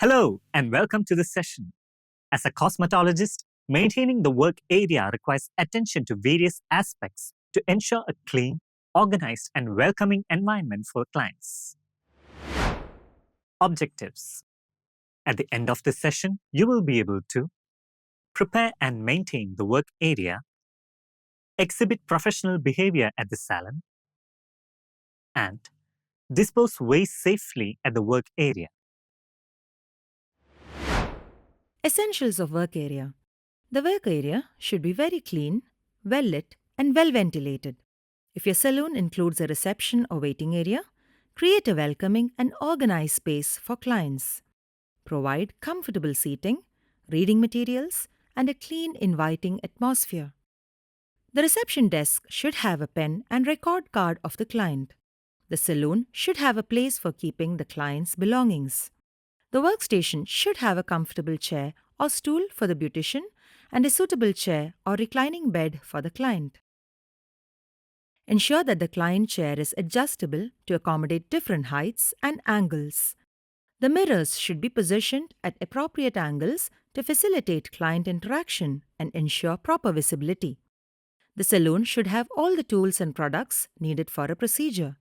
Hello and welcome to this session. As a cosmetologist, maintaining the work area requires attention to various aspects to ensure a clean, organized, and welcoming environment for clients. Objectives. At the end of this session, you will be able to prepare and maintain the work area, exhibit professional behavior at the salon, and dispose waste safely at the work area. Essentials of work area. The work area should be very clean, well lit, and well ventilated. If your saloon includes a reception or waiting area, create a welcoming and organized space for clients. Provide comfortable seating, reading materials, and a clean, inviting atmosphere. The reception desk should have a pen and record card of the client. The saloon should have a place for keeping the client's belongings. The workstation should have a comfortable chair or stool for the beautician and a suitable chair or reclining bed for the client. Ensure that the client chair is adjustable to accommodate different heights and angles. The mirrors should be positioned at appropriate angles to facilitate client interaction and ensure proper visibility. The saloon should have all the tools and products needed for a procedure.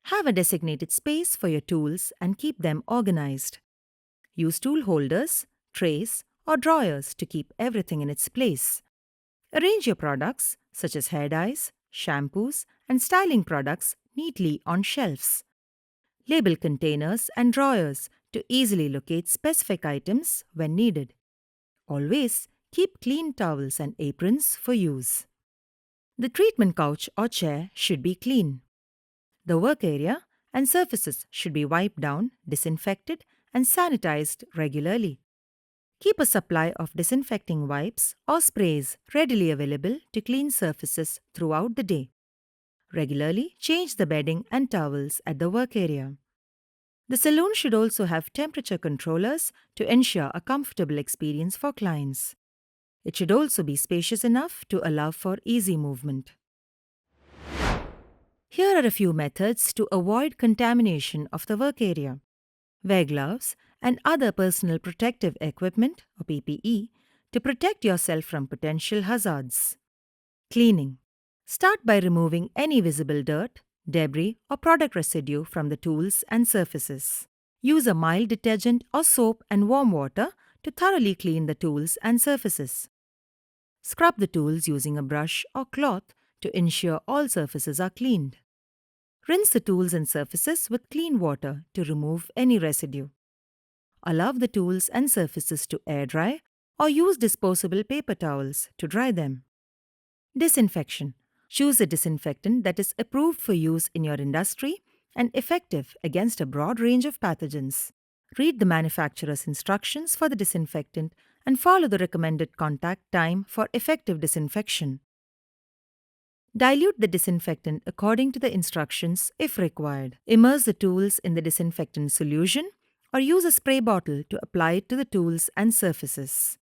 Have a designated space for your tools and keep them organized. Use tool holders, trays, or drawers to keep everything in its place. Arrange your products, such as hair dyes, shampoos, and styling products, neatly on shelves. Label containers and drawers to easily locate specific items when needed. Always keep clean towels and aprons for use. The treatment couch or chair should be clean. The work area and surfaces should be wiped down, disinfected, and sanitized regularly. Keep a supply of disinfecting wipes or sprays readily available to clean surfaces throughout the day. Regularly change the bedding and towels at the work area. The saloon should also have temperature controllers to ensure a comfortable experience for clients. It should also be spacious enough to allow for easy movement. Here are a few methods to avoid contamination of the work area. Wear gloves and other personal protective equipment or PPE to protect yourself from potential hazards. Cleaning. Start by removing any visible dirt, debris, or product residue from the tools and surfaces. Use a mild detergent or soap and warm water to thoroughly clean the tools and surfaces. Scrub the tools using a brush or cloth to ensure all surfaces are cleaned. Rinse the tools and surfaces with clean water to remove any residue. Allow the tools and surfaces to air dry or use disposable paper towels to dry them. Disinfection. Choose a disinfectant that is approved for use in your industry and effective against a broad range of pathogens. Read the manufacturer's instructions for the disinfectant and follow the recommended contact time for effective disinfection. Dilute the disinfectant according to the instructions if required. Immerse the tools in the disinfectant solution or use a spray bottle to apply it to the tools and surfaces.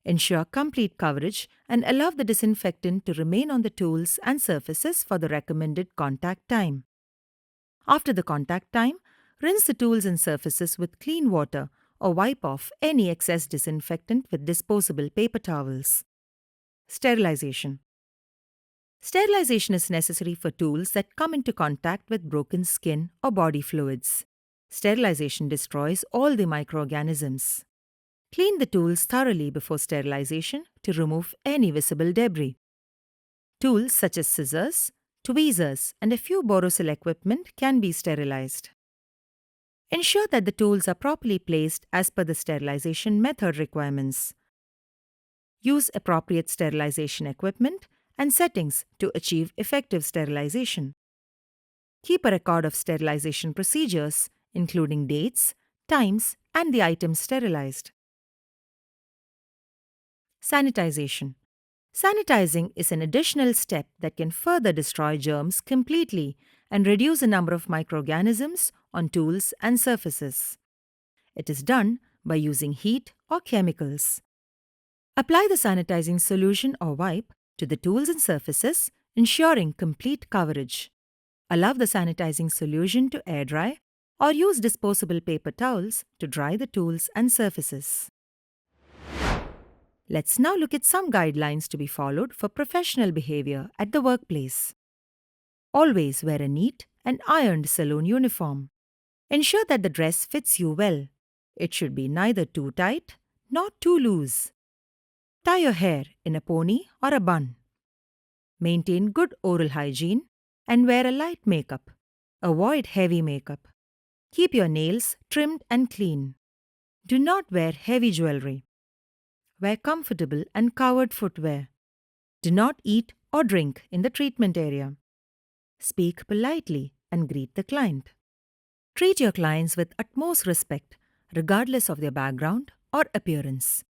Ensure complete coverage and allow the disinfectant to remain on the tools and surfaces for the recommended contact time. After the contact time, rinse the tools and surfaces with clean water or wipe off any excess disinfectant with disposable paper towels. Sterilization. Sterilization is necessary for tools that come into contact with broken skin or body fluids. Sterilization destroys all the microorganisms. Clean the tools thoroughly before sterilization to remove any visible debris. Tools such as scissors, tweezers, and a few borosil equipment can be sterilized. Ensure that the tools are properly placed as per the sterilization method requirements. Use appropriate sterilization equipment and settings to achieve effective sterilization. Keep a record of sterilization procedures, including dates, times, and the items sterilized. Sanitization. Sanitizing is an additional step that can further destroy germs completely and reduce the number of microorganisms on tools and surfaces. It is done by using heat or chemicals. Apply the sanitizing solution or wipe to the tools and surfaces, ensuring complete coverage. Allow the sanitizing solution to air dry or use disposable paper towels to dry the tools and surfaces. Let's now look at some guidelines to be followed for professional behavior at the workplace. Always wear a neat and ironed saloon uniform. Ensure that the dress fits you well. It should be neither too tight nor too loose. Tie your hair in a pony or a bun. Maintain good oral hygiene and wear a light makeup. Avoid heavy makeup. Keep your nails trimmed and clean. Do not wear heavy jewelry. Wear comfortable and covered footwear. Do not eat or drink in the treatment area. Speak politely and greet the client. Treat your clients with utmost respect, regardless of their background or appearance.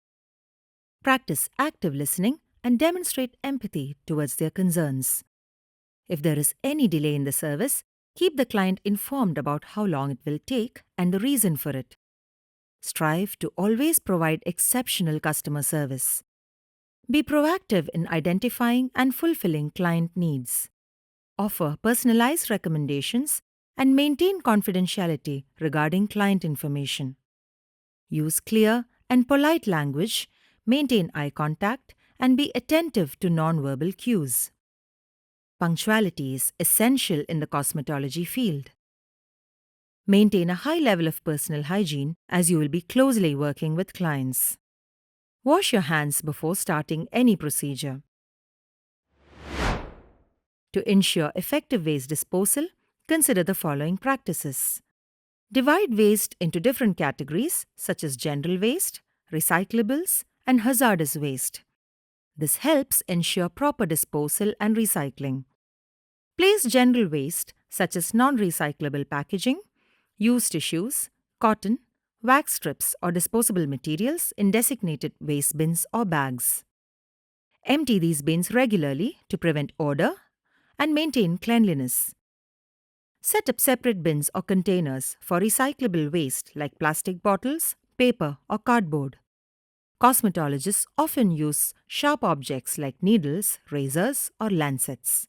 Practice active listening and demonstrate empathy towards their concerns. If there is any delay in the service, keep the client informed about how long it will take and the reason for it. Strive to always provide exceptional customer service. Be proactive in identifying and fulfilling client needs. Offer personalized recommendations and maintain confidentiality regarding client information. Use clear and polite language, maintain eye contact, and be attentive to nonverbal cues. Punctuality is essential in the cosmetology field. Maintain a high level of personal hygiene as you will be closely working with clients. Wash your hands before starting any procedure. To ensure effective waste disposal, consider the following practices. Divide waste into different categories such as general waste, recyclables, and hazardous waste. This helps ensure proper disposal and recycling. Place general waste such as non-recyclable packaging, used tissues, cotton, wax strips, or disposable materials in designated waste bins or bags. Empty these bins regularly to prevent odor and maintain cleanliness. Set up separate bins or containers for recyclable waste like plastic bottles, paper, or cardboard. Cosmetologists often use sharp objects like needles, razors, or lancets.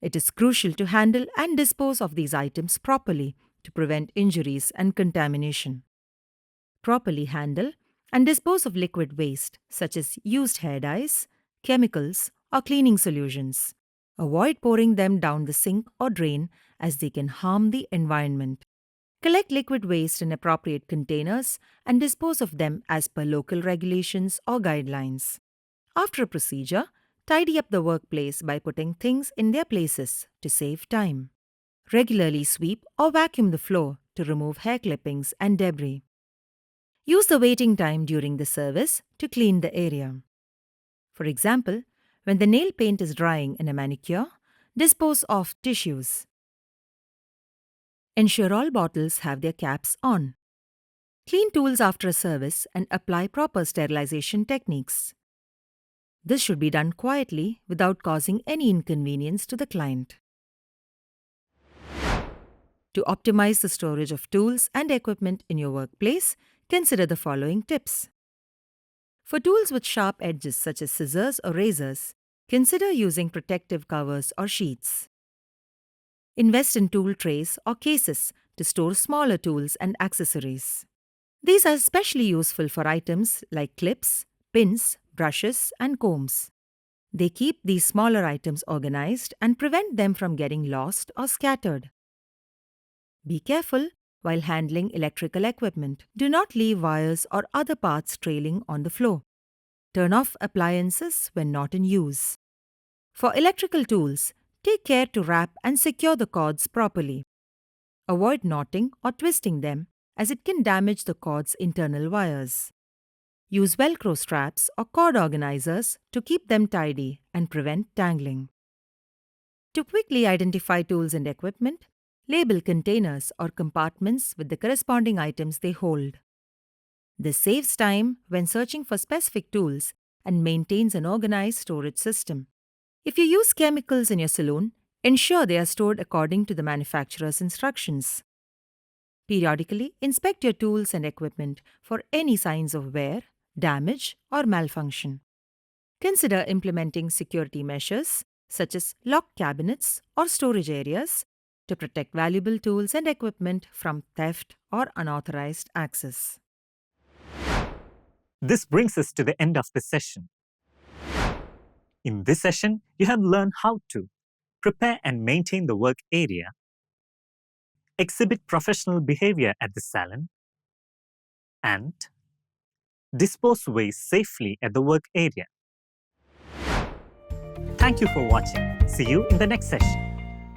It is crucial to handle and dispose of these items properly to prevent injuries and contamination. Properly handle and dispose of liquid waste such as used hair dyes, chemicals, or cleaning solutions. Avoid pouring them down the sink or drain as they can harm the environment. Collect liquid waste in appropriate containers and dispose of them as per local regulations or guidelines. After a procedure, tidy up the workplace by putting things in their places to save time. Regularly sweep or vacuum the floor to remove hair clippings and debris. Use the waiting time during the service to clean the area. For example, when the nail paint is drying in a manicure, dispose of tissues. Ensure all bottles have their caps on. Clean tools after a service and apply proper sterilization techniques. This should be done quietly without causing any inconvenience to the client. To optimize the storage of tools and equipment in your workplace, consider the following tips. For tools with sharp edges such as scissors or razors, consider using protective covers or sheets. Invest in tool trays or cases to store smaller tools and accessories. These are especially useful for items like clips, pins, brushes, and combs. They keep these smaller items organized and prevent them from getting lost or scattered. Be careful while handling electrical equipment. Do not leave wires or other parts trailing on the floor. Turn off appliances when not in use. For electrical tools, take care to wrap and secure the cords properly. Avoid knotting or twisting them as it can damage the cord's internal wires. Use Velcro straps or cord organizers to keep them tidy and prevent tangling. To quickly identify tools and equipment, label containers or compartments with the corresponding items they hold. This saves time when searching for specific tools and maintains an organized storage system. If you use chemicals in your saloon, ensure they are stored according to the manufacturer's instructions. Periodically, inspect your tools and equipment for any signs of wear, damage, or malfunction. Consider implementing security measures such as locked cabinets or storage areas to protect valuable tools and equipment from theft or unauthorized access. This brings us to the end of the session. In this session, you have learned how to prepare and maintain the work area, exhibit professional behavior at the salon, and dispose waste safely at the work area. Thank you for watching. See you in the next session.